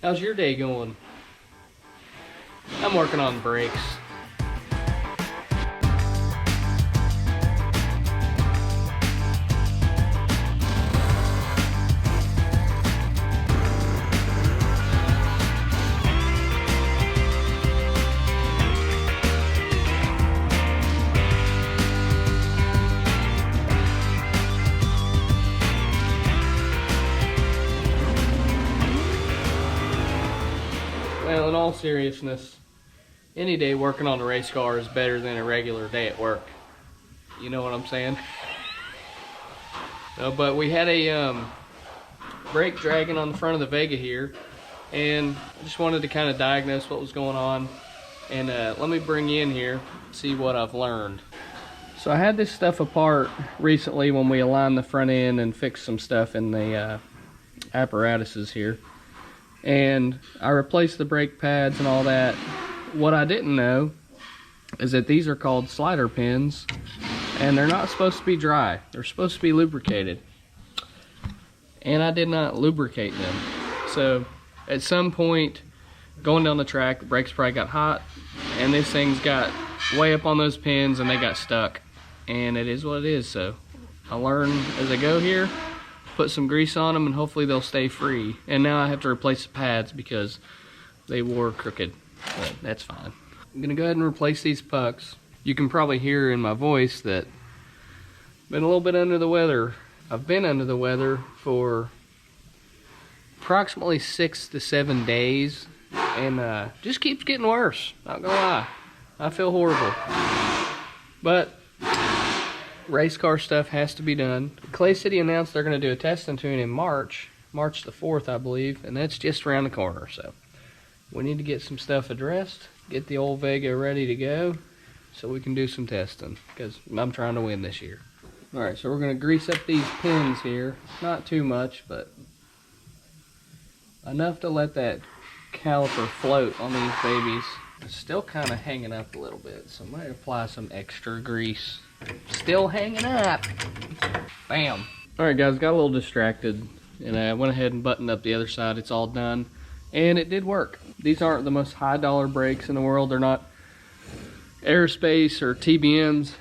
How's your day going? I'm working on brakes. Well, in all seriousness, any day working on a race car is better than a regular day at work. You know what I'm saying? No, but we had a brake dragging on the front of the Vega here, and I just wanted to kind of diagnose what was going on. And let me bring you in here, see what I've learned. So I had this stuff apart recently when we aligned the front end and fixed some stuff in the apparatuses here. And I replaced the brake pads and all that. What I didn't know is that these are called slider pins, and they're not supposed to be dry. They're supposed to be lubricated. And I did not lubricate them. So at some point going down the track, the brakes probably got hot, and this thing's got way up on those pins and they got stuck. And it is what it is. So I learn as I go here. Put some grease on them and hopefully they'll stay free. And now I have to replace the pads because they wore crooked, but that's fine. I'm gonna go ahead and replace these pucks. You can probably hear in my voice that I've been a little bit under the weather. I've been under the weather for approximately 6 to 7 days, and just keeps getting worse, not gonna lie. I feel horrible. But race car stuff has to be done. Clay City announced they're going to do a test and tune in March the 4th, I believe, and that's just around the corner. So we need to get some stuff addressed, get the old Vega ready to go so we can do some testing, because I'm trying to win this year. Alright, so we're going to grease up these pins here. Not too much, but enough to let that caliper float on these babies. It's still kind of hanging up a little bit, so I might apply some extra grease. Still hanging up. Bam. Alright guys, got a little distracted and I went ahead and buttoned up the other side. It's all done and it did work. These aren't the most high dollar brakes in the world. They're not aerospace or TBMs.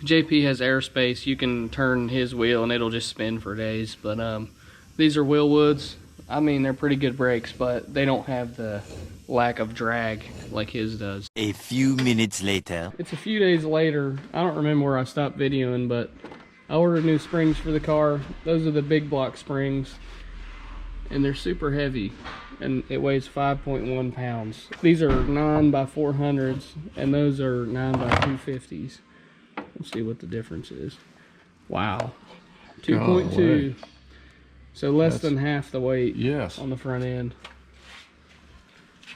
JP has aerospace. You can turn his wheel and it'll just spin for days. But these are Willwoods. I mean, they're pretty good brakes, but they don't have the lack of drag like his does. A few minutes later. It's a few days later. I don't remember where I stopped videoing, but I ordered new springs for the car. Those are the big block springs, and they're super heavy, and it weighs 5.1 pounds. These are 9x400s, and those are 9x250s. Let's see what the difference is. Wow. 2.2. So less than half the weight. Yes. On the front end.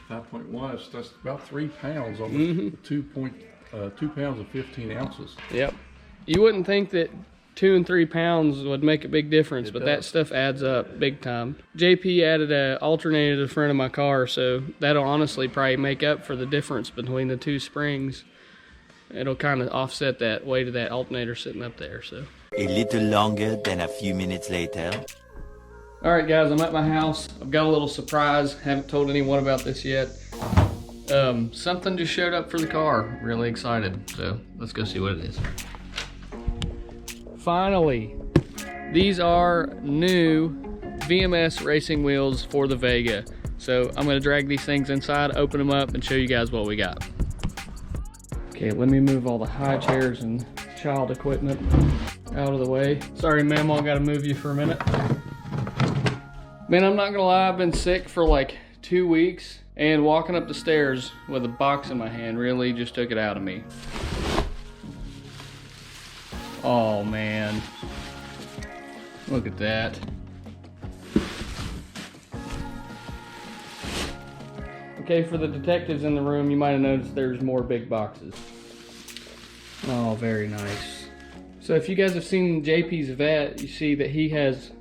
5.1, that's about 3 pounds on the 2 pounds and 15 ounces. Yep. You wouldn't think that 2 and 3 pounds would make a big difference, but that stuff adds up big time. JP added an alternator to the front of my car, so that'll honestly probably make up for the difference between the two springs. It'll kind of offset that weight of that alternator sitting up there. So A little longer than a few minutes later. Alright guys, I'm at my house. I've got a little surprise. Haven't told anyone about this yet. Something just showed up for the car. Really excited. So let's go see what it is. Finally, these are new VMS racing wheels for the Vega. So I'm gonna drag these things inside, open them up, and show you guys what we got. Okay, let me move all the high chairs and child equipment out of the way. Sorry, ma'am, I gotta move you for a minute. Man, I'm not gonna lie, I've been sick for like 2 weeks, and walking up the stairs with a box in my hand really just took it out of me. Oh man, look at that. Okay, for the detectives in the room, you might have noticed there's more big boxes. Oh, very nice. So if you guys have seen JP's vet, you see that he has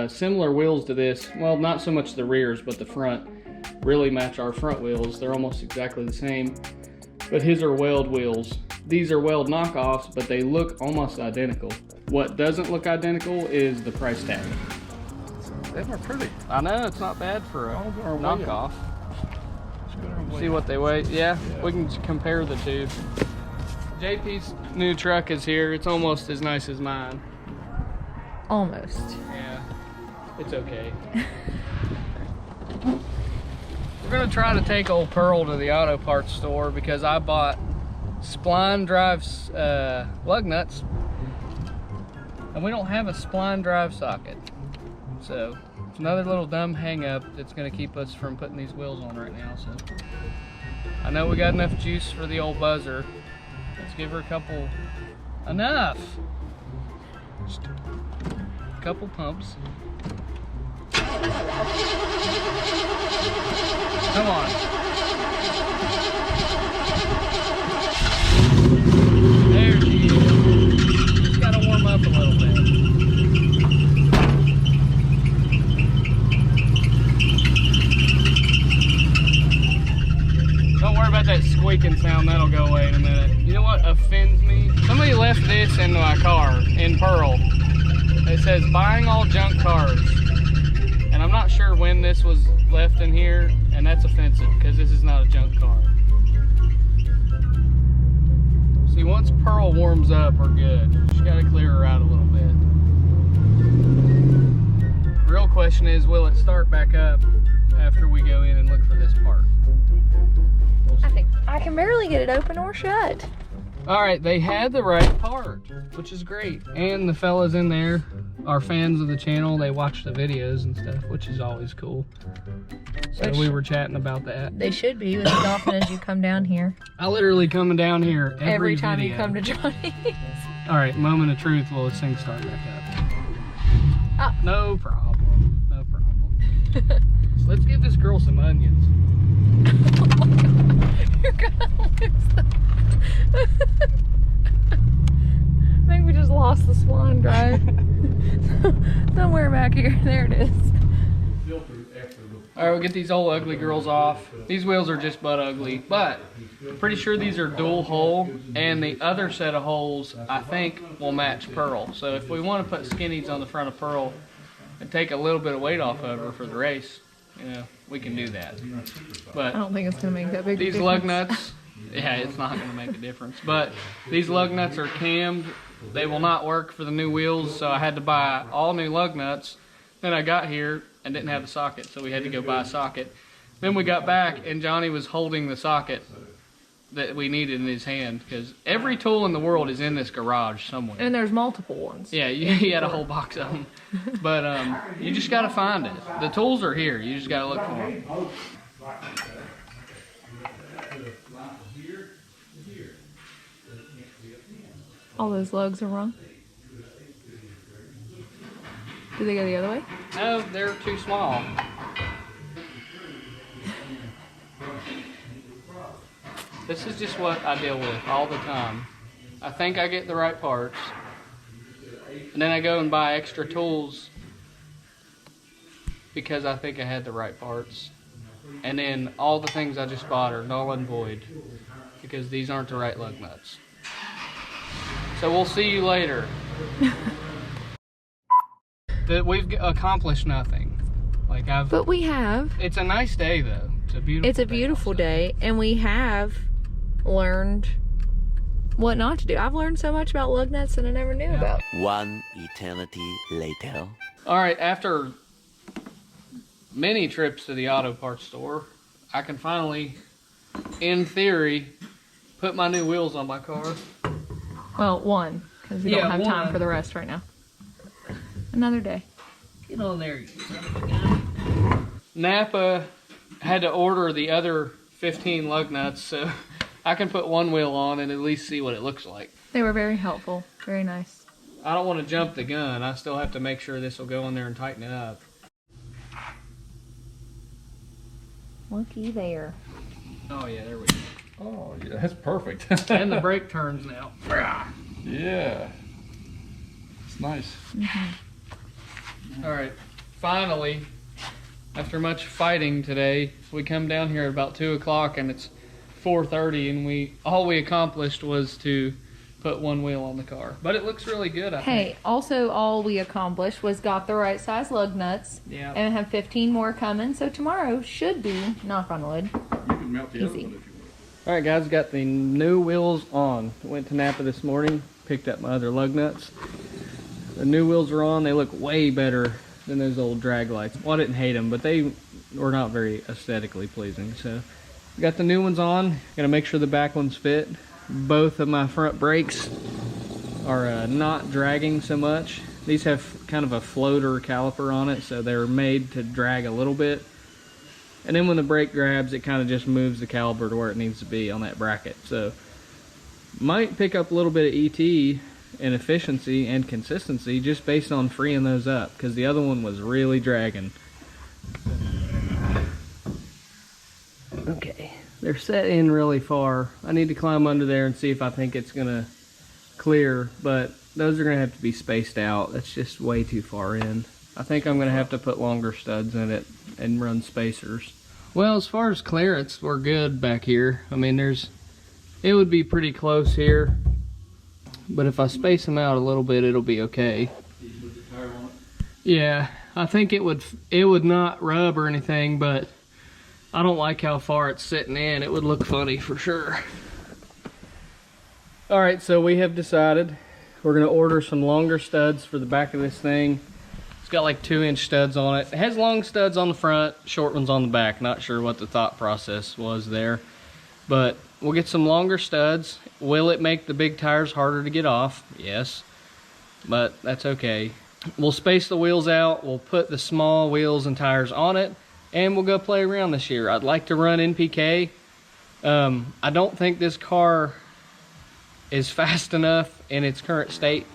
similar wheels to this. Well, not so much the rears, but the front really match our front wheels. They're almost exactly the same, but his are weld wheels. These are weld knockoffs, but they look almost identical. What doesn't look identical is the price tag. They look pretty. I know, it's not bad for a All of our weight. knockoff. Let's go there and See weigh what it. they weigh. Yeah, Yeah. we can compare the two. JP's new truck is here. It's almost as nice as mine. Almost. Yeah, it's okay. We're gonna try to take old Pearl to the auto parts store because I bought spline drive lug nuts, and we don't have a spline drive socket. So it's another little dumb hang up that's gonna keep us from putting these wheels on right now. So I know we got enough juice for the old buzzer. Let's give her a couple, enough. Just a couple pumps. Come on. There she is. Just gotta warm up a little bit. Don't worry about that squeaking sound, that'll go away in a minute. You know what offends me? Somebody left this in my car in Pearl. It says buying all junk cars. And I'm not sure when this was left in here, and that's offensive because this is not a junk car. See, once Pearl warms up, we're good. Just gotta clear her out a little bit. Real question is, will it start back up after we go in and look for this part? We'll I see. think I can barely get it open or shut. All right, they had the right part, which is great. And the fellas in there are fans of the channel. They watch the videos and stuff, which is always cool. So we were chatting about that. They should be as often as you come down here. I literally coming down here every time video. you come to Johnny's. All right, moment of truth. Will this thing start back up? Oh. No problem. No problem. So let's give this girl some onions. Oh my God. You're gonna lose them. I think we just lost the spline drive. Somewhere back here. There it is. All right, we'll get these old ugly girls off. These wheels are just butt ugly, but I'm pretty sure these are dual hole, and the other set of holes I think will match Pearl. So if we want to put skinnies on the front of Pearl and take a little bit of weight off of her for the race, you know, we can do that. I But don't think it's gonna make that big. these lug nuts, yeah, it's not going to make a difference. But these lug nuts are cammed. They will not work for the new wheels, so I had to buy all new lug nuts. Then I got here and didn't have a socket, so we had to go buy a socket. Then we got back and Johnny was holding the socket that we needed in his hand, because every tool in the world is in this garage somewhere. And there's multiple ones. Yeah, he had a whole box of them. But you just got to find it. The tools are here. You just got to look for them. All those lugs are wrong. Do they go the other way? No, they're too small. This is just what I deal with all the time. I think I get the right parts, and then I go and buy extra tools because I think I had the right parts. And then all the things I just bought are null and void because these aren't the right lug nuts. So we'll see you later. That we've accomplished nothing. Like But we have. It's a nice day though. It's a beautiful. It's a beautiful day, and we have learned what not to do. I've learned so much about lug nuts that I never knew about. One eternity later. All right, after many trips to the auto parts store, I can finally, in theory, put my new wheels on my car. Well, one, because we don't have time for the rest right now. Another day. Get on there. Napa had to order the other 15 lug nuts, so I can put one wheel on and at least see what it looks like. They were very helpful. Very nice. I don't want to jump the gun. I still have to make sure this will go in there and tighten it up. Looky there. Oh yeah, there we go. Oh, yeah, that's perfect. And the brake turns now. Yeah. It's nice. All right, finally, after much fighting today, we come down here at about 2 o'clock and it's 4:30, and all we accomplished was to put one wheel on the car. But it looks really good, I Hey, think. also all we accomplished was got the right size lug nuts. Yeah. And have 15 more coming. So tomorrow should be, knock on wood. You can mount the other Easy. one if you want. All right, guys, got the new wheels on. Went to Napa this morning, picked up my other lug nuts. The new wheels are on. They look way better than those old drag lights. Well, I didn't hate them, but they were not very aesthetically pleasing. So, got the new ones on. Gotta make sure the back ones fit. Both of my front brakes are not dragging so much. These have kind of a floater caliper on it, so they're made to drag a little bit. And then when the brake grabs, it kind of just moves the caliper to where it needs to be on that bracket. So, might pick up a little bit of ET and efficiency and consistency just based on freeing those up, because the other one was really dragging. Okay, they're set in really far. I need to climb under there and see if I think it's gonna clear, but those are gonna have to be spaced out. That's just way too far in. I think I'm gonna have to put longer studs in it and run spacers. Well, as far as clearance, we're good back here. I mean, it would be pretty close here, but if I space them out a little bit, it'll be okay. Did you put the tire on it? Yeah, I think it would not rub or anything, but I don't like how far it's sitting in. It would look funny for sure. All right, so we have decided we're gonna order some longer studs for the back of this thing. It's got like 2-inch studs on it. It has long studs on the front, short ones on the back. Not sure what the thought process was there, but we'll get some longer studs. Will it make the big tires harder to get off? Yes, but that's okay. We'll space the wheels out. We'll put the small wheels and tires on it, and we'll go play around this year. I'd like to run NPK. I don't think this car is fast enough in its current state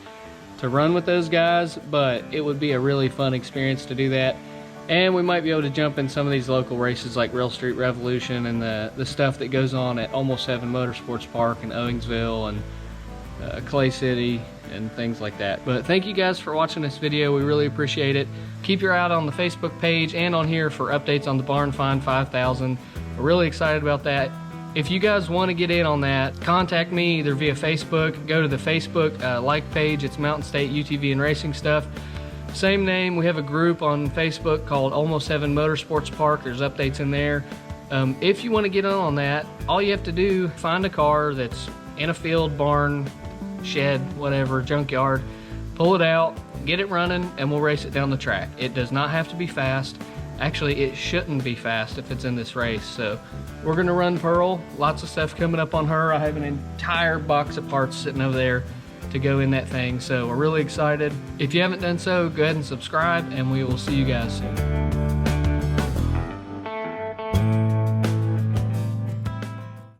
to run with those guys, but it would be a really fun experience to do that. And we might be able to jump in some of these local races like Rail Street Revolution and the stuff that goes on at Almost 7 Motorsports Park in Owingsville and Clay City and things like that. But thank you guys for watching this video. We really appreciate it. Keep your eye out on the Facebook page and on here for updates on the Barn Find 5000. We're really excited about that. If you guys want to get in on that, contact me either via Facebook. Go to the Facebook like page. It's Mountain State UTV and Racing Stuff. Same name. We have a group on Facebook called Almost 7 Motorsports Park. There's updates in there. If you want to get in on that, all you have to do, find a car that's in a field, barn, shed, whatever, junkyard, pull it out, get it running, and we'll race it down the track. It does not have to be fast. Actually, it shouldn't be fast if it's in this race. So we're gonna run Pearl. Lots of stuff coming up on her. I have an entire box of parts sitting over there to go in that thing. So we're really excited. If you haven't done so, go ahead and subscribe, and we will see you guys soon.